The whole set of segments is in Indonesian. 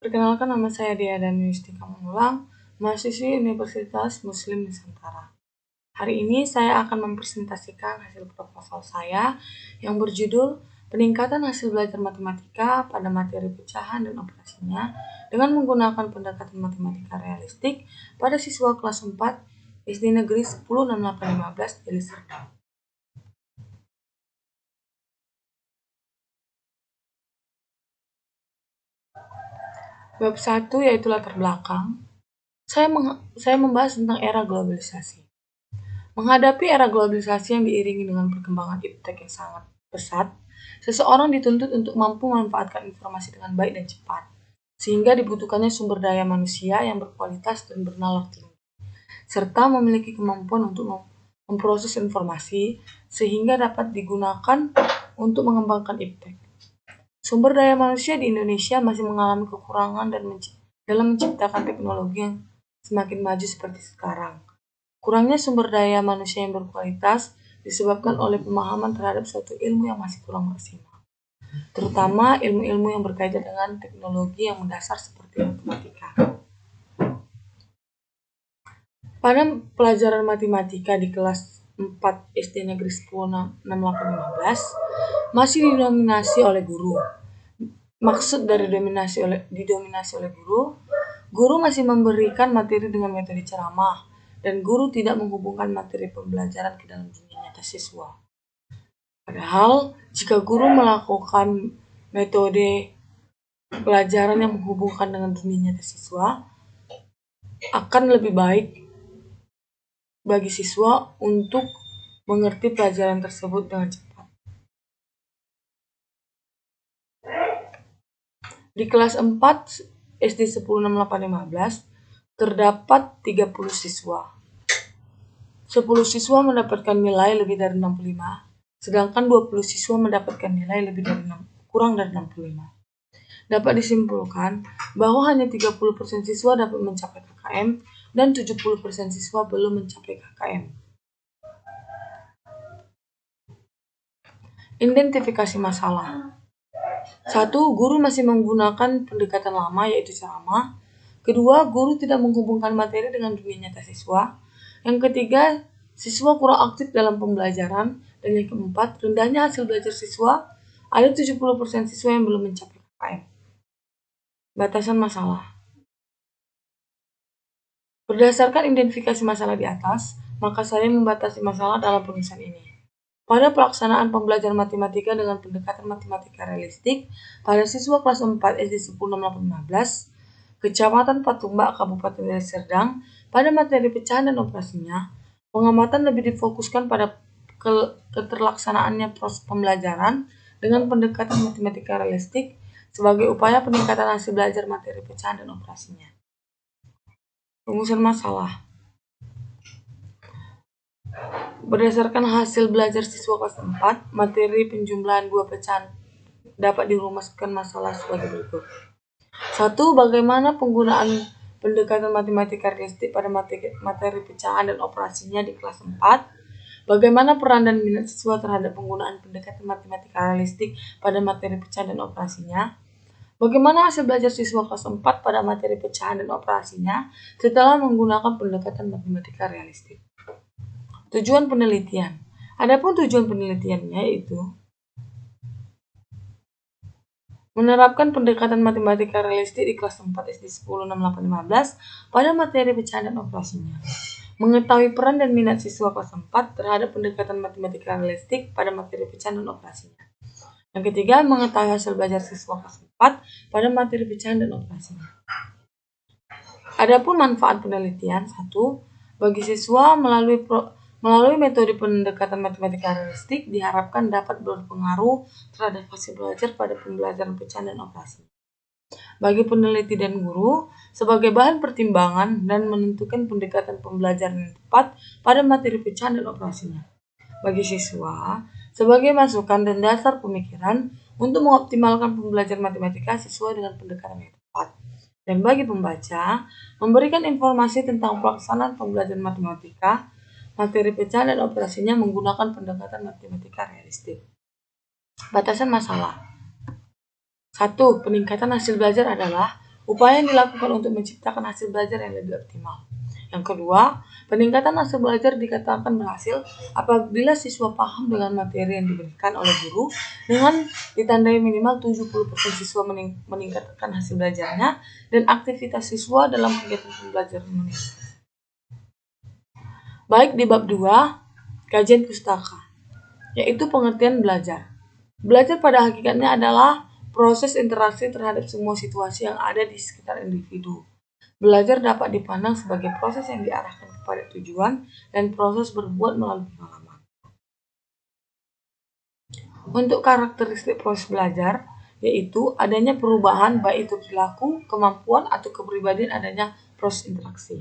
Perkenalkan, nama saya Dea dan Yustika Manulang, mahasiswi Universitas Muslim Nusantara. Hari ini saya akan mempresentasikan hasil proposal saya yang berjudul Peningkatan Hasil Belajar Matematika pada Materi Pecahan dan Operasinya dengan menggunakan pendekatan matematika realistik pada siswa kelas 4 SD Negeri 10 6815 Deli Serdang. Bab 1 yaitu latar belakang. Saya membahas tentang era globalisasi. Menghadapi era globalisasi yang diiringi dengan perkembangan iptek yang sangat pesat, seseorang dituntut untuk mampu memanfaatkan informasi dengan baik dan cepat, sehingga dibutuhkannya sumber daya manusia yang berkualitas dan bernalar tinggi, serta memiliki kemampuan untuk memproses informasi sehingga dapat digunakan untuk mengembangkan iptek. Sumber daya manusia di Indonesia masih mengalami kekurangan dalam menciptakan teknologi yang semakin maju seperti sekarang. Kurangnya sumber daya manusia yang berkualitas disebabkan oleh pemahaman terhadap suatu ilmu yang masih kurang maksimal, terutama ilmu-ilmu yang berkaitan dengan teknologi yang mendasar seperti matematika. Pada pelajaran matematika di kelas 4 SD Negeri 10 6815 masih didominasi oleh guru. Maksud dari didominasi oleh guru masih memberikan materi dengan metode ceramah, dan guru tidak menghubungkan materi pembelajaran ke dalam dunia nyata siswa. Padahal, jika guru melakukan metode pelajaran yang menghubungkan dengan dunia nyata siswa, akan lebih baik bagi siswa untuk mengerti pelajaran tersebut dengan cepat. Di kelas 4 SD 10 6815 terdapat 30 siswa. 10 siswa mendapatkan nilai lebih dari 65, sedangkan 20 siswa mendapatkan nilai kurang dari 65. Dapat disimpulkan bahwa hanya 30% siswa dapat mencapai KKM dan 70% siswa belum mencapai KKM. Identifikasi masalah. 1. Guru masih menggunakan pendekatan lama yaitu ceramah. Kedua, guru tidak menghubungkan materi dengan dunia nyata siswa. Yang ketiga, siswa kurang aktif dalam pembelajaran. Dan yang keempat, rendahnya hasil belajar siswa. Ada 70% siswa yang belum mencapai KKM. Batasan masalah. Berdasarkan identifikasi masalah di atas, maka saya membatasi masalah dalam penulisan ini. Pada pelaksanaan pembelajaran matematika dengan pendekatan matematika realistik pada siswa kelas 4 SD 10 6815, Kecamatan Patumbak, Kabupaten Deli Serdang, pada materi pecahan dan operasinya, pengamatan lebih difokuskan pada keterlaksanaannya proses pembelajaran dengan pendekatan matematika realistik sebagai upaya peningkatan hasil belajar materi pecahan dan operasinya. Rumusan masalah. Berdasarkan hasil belajar siswa kelas 4, materi penjumlahan dua pecahan dapat dirumuskan masalah sebagai berikut. 1. Bagaimana penggunaan pendekatan matematika realistik pada materi pecahan dan operasinya di kelas 4? Bagaimana peran dan minat siswa terhadap penggunaan pendekatan matematika realistik pada materi pecahan dan operasinya? Bagaimana hasil belajar siswa kelas 4 pada materi pecahan dan operasinya setelah menggunakan pendekatan matematika realistik? Tujuan penelitian. Adapun tujuan penelitiannya yaitu menerapkan pendekatan matematika realistik di kelas 4 SD 10 6815 pada materi pecahan dan operasinya. Mengetahui peran dan minat siswa kelas 4 terhadap pendekatan matematika realistik pada materi pecahan dan operasinya. Yang ketiga, mengetahui hasil belajar siswa kelas 4 pada materi pecahan dan operasinya. Adapun manfaat penelitian. 1. Bagi siswa melalui metode pendekatan matematika realistik diharapkan dapat berpengaruh terhadap hasil belajar pada pembelajaran pecahan dan operasi. Bagi peneliti dan guru, sebagai bahan pertimbangan dan menentukan pendekatan pembelajaran yang tepat pada materi pecahan dan operasinya. Bagi siswa, sebagai masukan dan dasar pemikiran untuk mengoptimalkan pembelajaran matematika sesuai dengan pendekatan yang tepat. Dan bagi pembaca, memberikan informasi tentang pelaksanaan pembelajaran matematika materi pecahan dan operasinya menggunakan pendekatan matematika realistik. Batasan masalah. 1. Peningkatan hasil belajar adalah upaya yang dilakukan untuk menciptakan hasil belajar yang lebih optimal. Yang kedua, peningkatan hasil belajar dikatakan berhasil apabila siswa paham dengan materi yang diberikan oleh guru dengan ditandai minimal 70% siswa meningkatkan hasil belajarnya dan aktivitas siswa dalam kegiatan pembelajaran meningkat. Baik di bab 2, kajian pustaka, yaitu pengertian belajar. Belajar pada hakikatnya adalah proses interaksi terhadap semua situasi yang ada di sekitar individu. Belajar dapat dipandang sebagai proses yang diarahkan kepada tujuan dan proses berbuat melalui pengalaman. Untuk karakteristik proses belajar, yaitu adanya perubahan baik itu perilaku, kemampuan, atau kepribadian adanya proses interaksi.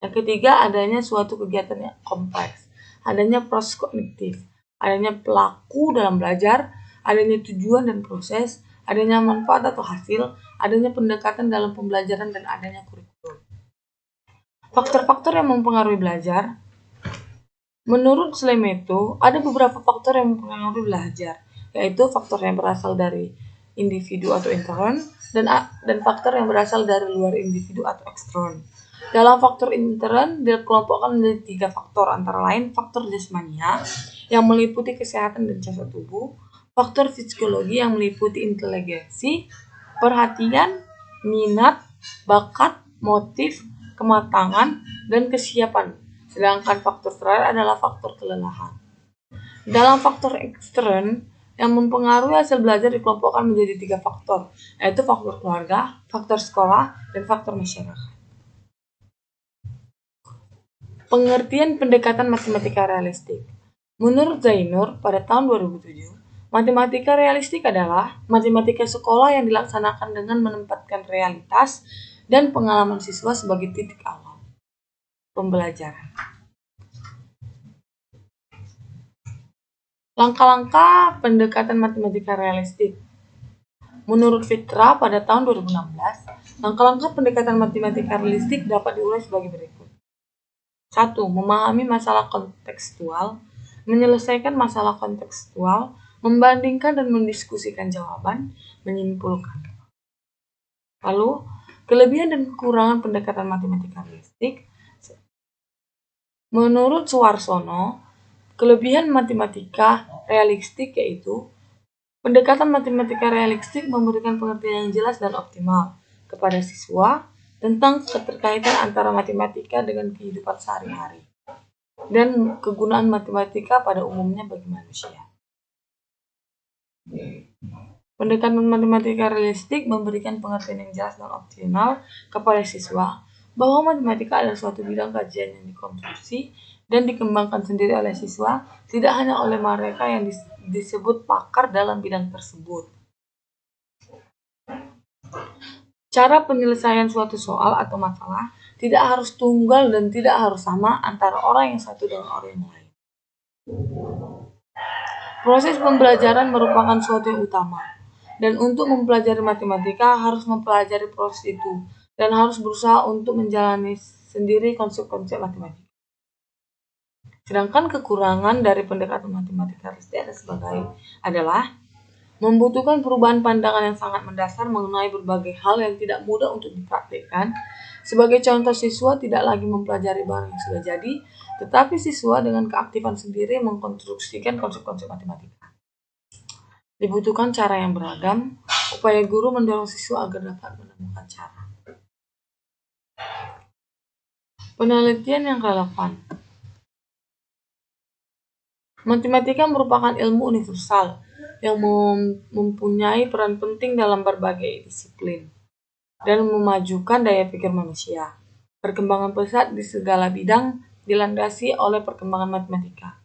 Yang ketiga, adanya suatu kegiatan yang kompleks, adanya proses kognitif, adanya pelaku dalam belajar, adanya tujuan dan proses, adanya manfaat atau hasil, adanya pendekatan dalam pembelajaran, dan adanya kurikulum. Faktor-faktor yang mempengaruhi belajar. Menurut Slemeto, ada beberapa faktor yang mempengaruhi belajar, yaitu faktor yang berasal dari individu atau intern dan faktor yang berasal dari luar individu atau ekstern. Dalam faktor intern dikelompokkan menjadi 3 faktor, antara lain faktor jasmania yang meliputi kesehatan dan cacat tubuh, faktor psikologi yang meliputi inteligensi, perhatian, minat, bakat, motif, kematangan, dan kesiapan. Sedangkan faktor terakhir adalah faktor kelelahan. Dalam faktor ekstern yang mempengaruhi hasil belajar dikelompokkan menjadi 3 faktor, yaitu faktor keluarga, faktor sekolah, dan faktor masyarakat. Pengertian pendekatan matematika realistik. Menurut Zainur pada tahun 2007, matematika realistik adalah matematika sekolah yang dilaksanakan dengan menempatkan realitas dan pengalaman siswa sebagai titik awal pembelajaran. Langkah-langkah pendekatan matematika realistik. Menurut Fitra pada tahun 2016, langkah-langkah pendekatan matematika realistik dapat diurai sebagai berikut. 1. Memahami masalah kontekstual, menyelesaikan masalah kontekstual, membandingkan dan mendiskusikan jawaban, menyimpulkan. Lalu, kelebihan dan kekurangan pendekatan matematika realistik. Menurut Suwarsono, kelebihan matematika realistik yaitu pendekatan matematika realistik memberikan pengertian yang jelas dan optimal kepada siswa tentang keterkaitan antara matematika dengan kehidupan sehari-hari dan kegunaan matematika pada umumnya bagi manusia. Pendekatan matematika realistik memberikan pengertian yang jelas dan optimal kepada siswa bahwa matematika adalah suatu bidang kajian yang dikonstruksi dan dikembangkan sendiri oleh siswa, tidak hanya oleh mereka yang disebut pakar dalam bidang tersebut. Cara penyelesaian suatu soal atau masalah tidak harus tunggal dan tidak harus sama antara orang yang satu dengan orang yang lain. Proses pembelajaran merupakan suatu yang utama, dan untuk mempelajari matematika harus mempelajari proses itu dan harus berusaha untuk menjalani sendiri konsep-konsep matematika. Sedangkan kekurangan dari pendekatan matematika realistik adalah membutuhkan perubahan pandangan yang sangat mendasar mengenai berbagai hal yang tidak mudah untuk dipraktikkan. Sebagai contoh, siswa tidak lagi mempelajari barang yang sudah jadi, tetapi siswa dengan keaktifan sendiri mengkonstruksikan konsep-konsep matematika. Dibutuhkan cara yang beragam, upaya guru mendorong siswa agar dapat menemukan cara. Penelitian yang relevan. Matematika merupakan ilmu universal yang mempunyai peran penting dalam berbagai disiplin dan memajukan daya pikir manusia. Perkembangan pesat di segala bidang dilandasi oleh perkembangan matematika.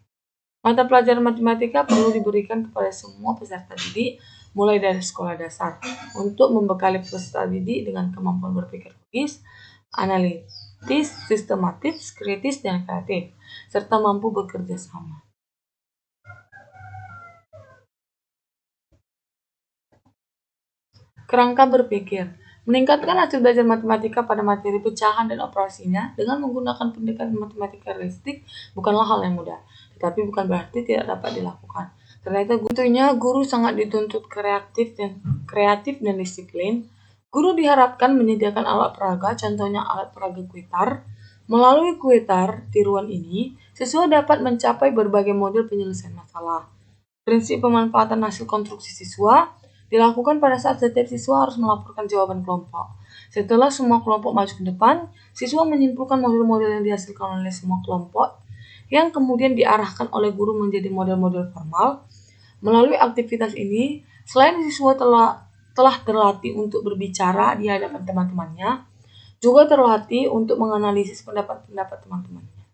Mata pelajaran matematika perlu diberikan kepada semua peserta didik mulai dari sekolah dasar untuk membekali peserta didik dengan kemampuan berpikir logis, analitis, sistematis, kritis, dan kreatif, serta mampu bekerja sama. Kerangka berpikir. Meningkatkan hasil belajar matematika pada materi pecahan dan operasinya dengan menggunakan pendekatan matematika realistik bukanlah hal yang mudah, tetapi bukan berarti tidak dapat dilakukan. Karena itu guru sangat dituntut kreatif dan disiplin. Guru diharapkan menyediakan alat peraga, contohnya alat peraga Kuitar. Melalui Kuitar tiruan ini, siswa dapat mencapai berbagai model penyelesaian masalah. Prinsip pemanfaatan hasil konstruksi siswa dilakukan pada saat setiap siswa harus melaporkan jawaban kelompok. Setelah semua kelompok maju ke depan, siswa menyimpulkan model-model yang dihasilkan oleh semua kelompok yang kemudian diarahkan oleh guru menjadi model-model formal. Melalui aktivitas ini, selain siswa telah terlatih untuk berbicara di hadapan teman-temannya, juga terlatih untuk menganalisis pendapat-pendapat teman-temannya.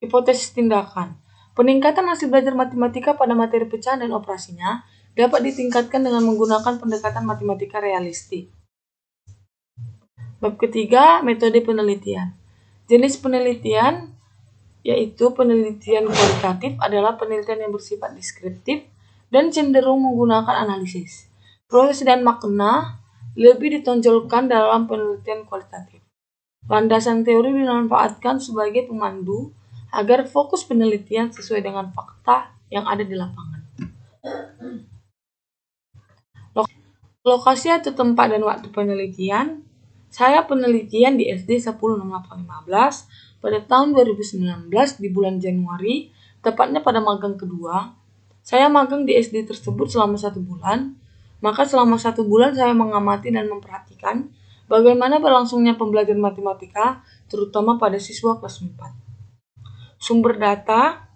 Hipotesis tindakan. Peningkatan hasil belajar matematika pada materi pecahan dan operasinya dapat ditingkatkan dengan menggunakan pendekatan matematika realistik. Bab ketiga, metode penelitian. Jenis penelitian yaitu penelitian kualitatif adalah penelitian yang bersifat deskriptif dan cenderung menggunakan analisis. Proses dan makna lebih ditonjolkan dalam penelitian kualitatif. Landasan teori dimanfaatkan sebagai pemandu agar fokus penelitian sesuai dengan fakta yang ada di lapangan. Lokasi atau tempat dan waktu penelitian. Saya penelitian di SD 106815 pada tahun 2019 di bulan Januari, tepatnya pada magang kedua. Saya magang di SD tersebut selama 1 bulan. Maka selama 1 bulan saya mengamati dan memperhatikan bagaimana berlangsungnya pembelajaran matematika, terutama pada siswa kelas 4. Sumber data.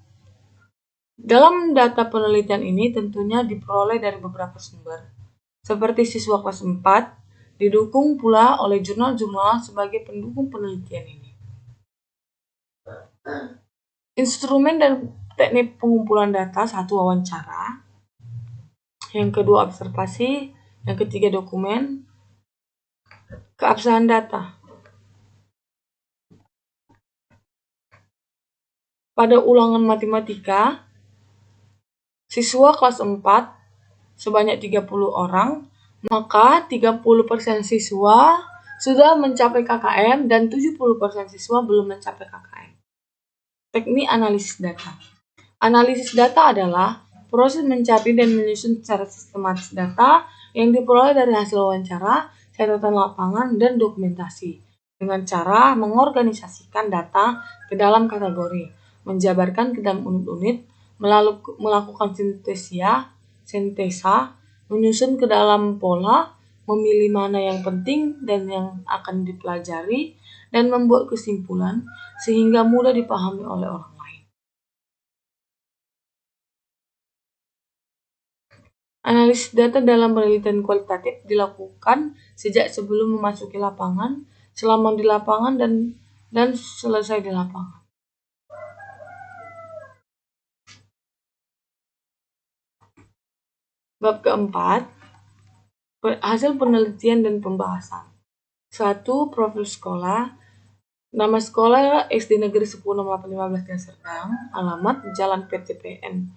Dalam data penelitian ini tentunya diperoleh dari beberapa sumber, seperti siswa kelas 4, didukung pula oleh jurnal-jurnal sebagai pendukung penelitian ini. Instrumen dan teknik pengumpulan data. 1. Wawancara. Yang kedua, observasi. Yang ketiga, dokumen. Keabsahan data. Pada ulangan matematika, siswa kelas 4 sebanyak 30 orang, maka 30% siswa sudah mencapai KKM dan 70% siswa belum mencapai KKM. Teknik analisis data. Analisis data adalah proses mencari dan menyusun secara sistematis data yang diperoleh dari hasil wawancara, catatan lapangan, dan dokumentasi dengan cara mengorganisasikan data ke dalam kategori, menjabarkan ke dalam unit-unit, melakukan sintesa, menyusun ke dalam pola, memilih mana yang penting dan yang akan dipelajari, dan membuat kesimpulan sehingga mudah dipahami oleh orang lain. Analisis data dalam penelitian kualitatif dilakukan sejak sebelum memasuki lapangan, selama di lapangan, dan selesai di lapangan. Bab keempat, hasil penelitian dan pembahasan. 1. Profil sekolah. Nama sekolah SD Negeri 106815 Deli Serdang. Alamat Jalan PTPN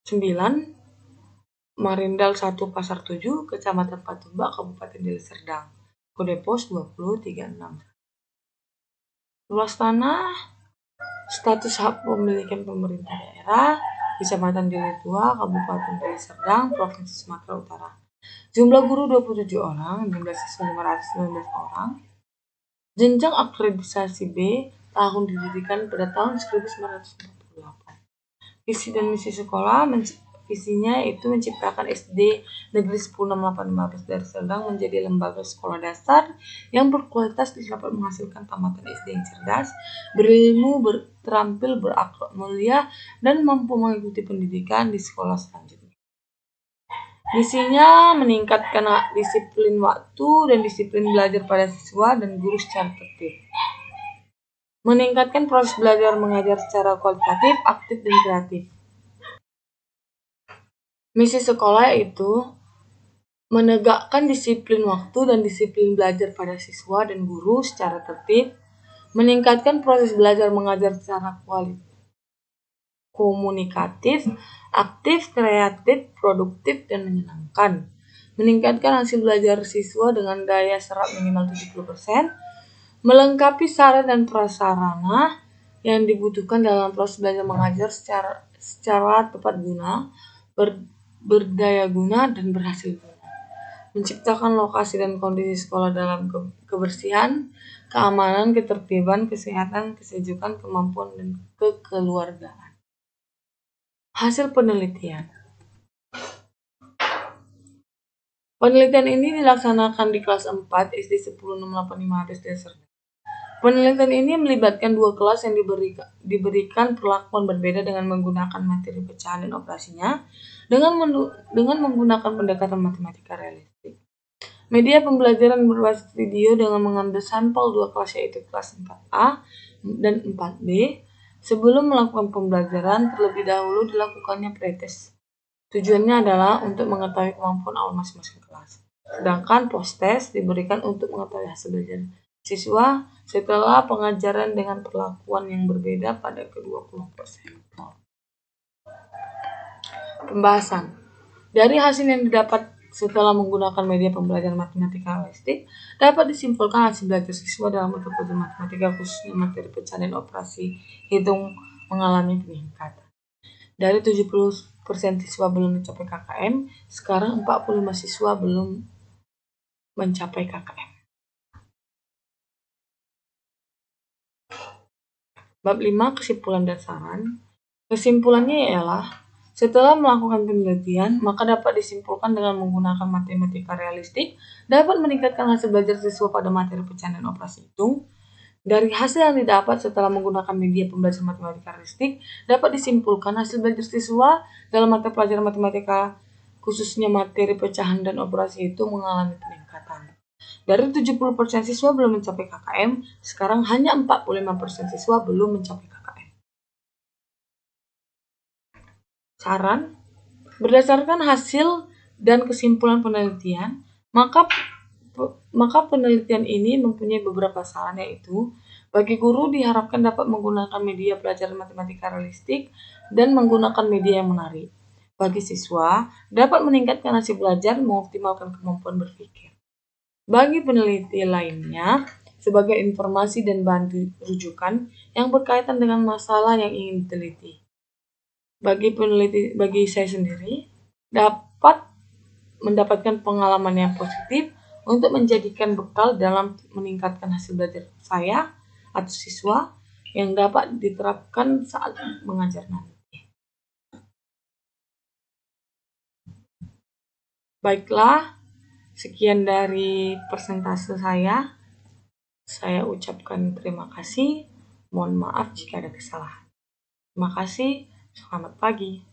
9, Marindal 1 Pasar 7, Kecamatan Patumbak, Kabupaten Deli Serdang. Kode pos 2036. Luas tanah, status hak pemilikan pemerintah daerah, Kecamatan Deli Tua, Kabupaten Deli Serdang, Provinsi Sumatera Utara. Jumlah guru 27 orang, jumlah siswa 519 orang. Jenjang akreditasi B, tahun didikan pada tahun 1948. Visi dan misi sekolah, visinya yaitu menciptakan SD Negeri 106815 Deli Serdang menjadi lembaga sekolah dasar yang berkualitas dan dapat menghasilkan tamatan SD yang cerdas, berilmu, terampil, berakhlak mulia, dan mampu mengikuti pendidikan di sekolah selanjutnya. Misinya meningkatkan disiplin waktu dan disiplin belajar pada siswa dan guru secara tertib. Meningkatkan proses belajar mengajar secara kualitatif, aktif, dan kreatif. Misi sekolah yaitu menegakkan disiplin waktu dan disiplin belajar pada siswa dan guru secara tertib, meningkatkan proses belajar mengajar secara komunikatif, aktif, kreatif, produktif, dan menyenangkan. Meningkatkan hasil belajar siswa dengan daya serap minimal 70%, melengkapi sarana dan prasarana yang dibutuhkan dalam proses belajar mengajar secara tepat guna, berdaya guna, dan berhasil guna. menciptakan lokasi dan kondisi sekolah dalam kebersihan, keamanan, ketertiban, kesehatan, kesejukan, kemampuan, dan kekeluargaan. Hasil penelitian. Penelitian ini dilaksanakan di kelas 4 SD 10685 dasar. Penelitian ini melibatkan 2 kelas yang diberikan perlakuan berbeda dengan menggunakan materi pecahan dan operasinya dengan menggunakan pendekatan matematika realistik. Media pembelajaran berbasis video dengan mengambil sampel 2 kelas yaitu kelas 4A dan 4B. Sebelum melakukan pembelajaran, terlebih dahulu dilakukannya pretest. Tujuannya adalah untuk mengetahui kemampuan awal masing-masing kelas. Sedangkan post-test diberikan untuk mengetahui hasil belajar siswa setelah pengajaran dengan perlakuan yang berbeda pada kedua kelompok sampel. Pembahasan. Dari hasil yang didapat setelah menggunakan media pembelajaran matematika realistik, dapat disimpulkan hasil belajar siswa dalam bentuk ujian matematika khususnya materi pecahan dan operasi hitung mengalami peningkatan. Dari 70% siswa belum mencapai KKM, sekarang 45 siswa belum mencapai KKM. Bab 5 kesimpulan dan saran. Kesimpulannya ialah setelah melakukan penelitian, maka dapat disimpulkan dengan menggunakan matematika realistik dapat meningkatkan hasil belajar siswa pada materi pecahan dan operasi hitung. Dari hasil yang didapat setelah menggunakan media pembelajaran matematika realistik, dapat disimpulkan hasil belajar siswa dalam mata pelajaran matematika, khususnya materi pecahan dan operasi itu mengalami peningkatan. Dari 70% siswa belum mencapai KKM, sekarang hanya 45% siswa belum mencapai KKM. Saran, berdasarkan hasil dan kesimpulan penelitian, maka penelitian ini mempunyai beberapa saran, yaitu bagi guru diharapkan dapat menggunakan media pelajaran matematika realistik dan menggunakan media yang menarik. Bagi siswa, dapat meningkatkan hasil belajar, mengoptimalkan kemampuan berpikir. Bagi peneliti lainnya, sebagai informasi dan bahan rujukan yang berkaitan dengan masalah yang ingin diteliti. Bagi saya sendiri, dapat mendapatkan pengalaman yang positif untuk menjadikan bekal dalam meningkatkan hasil belajar saya atau siswa yang dapat diterapkan saat mengajar nanti. Baiklah, sekian dari persentase saya. Saya ucapkan terima kasih. Mohon maaf jika ada kesalahan. Terima kasih. Selamat pagi.